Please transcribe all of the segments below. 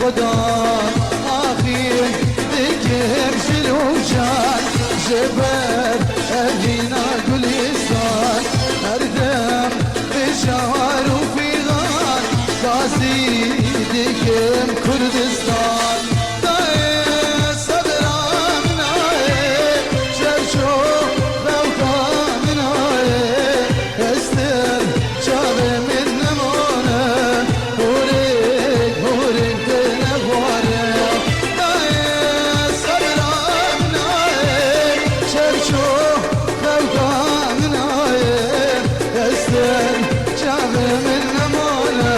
خدا آخیر دکم شلوشان جبر اهینا گلستان هردم بشار و فیغان دازی دکم کردستان دای صدرام نای چرچو روکام نای استر چاوه من نمانه هورک هورک دنواره دای صدرام نای چرچو روکام نای استر چاوه من نمانه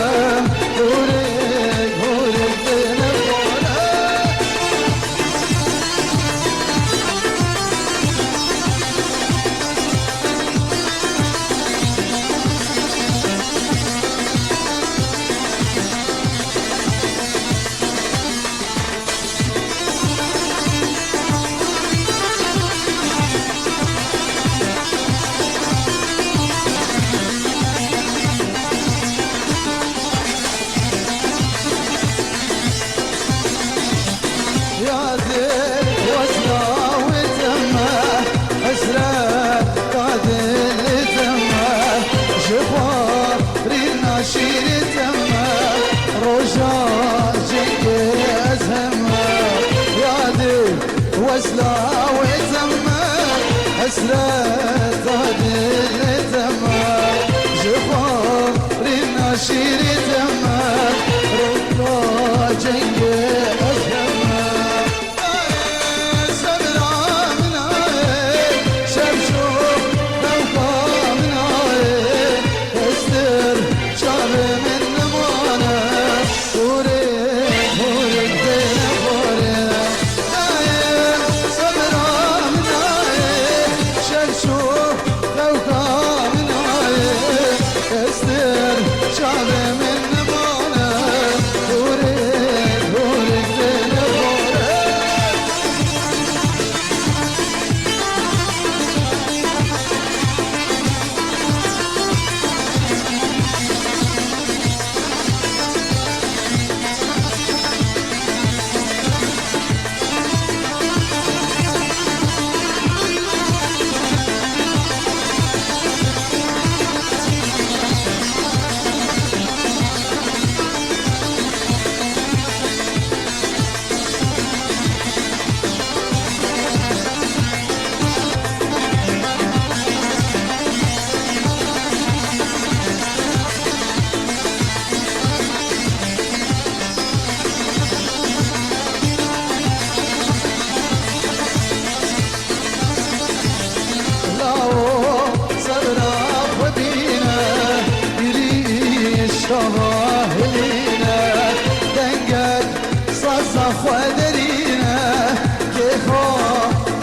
هورک هورک دنواره يا ذل وصلة وتمه حسرة قادل تمه جباري ناشير تمه رجا جنجز همه يا ذل وصلة وتمه حسرة قادل تمه جباري ناشير تمه رجا جنجز همه شاهلينا دنقك صزخ ودرينا كيفو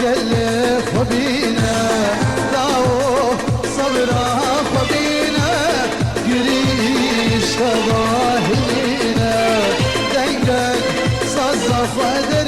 قلق وبينا داو صبرا وبينا قريش شاهلينا دنقك صزخ ودرينا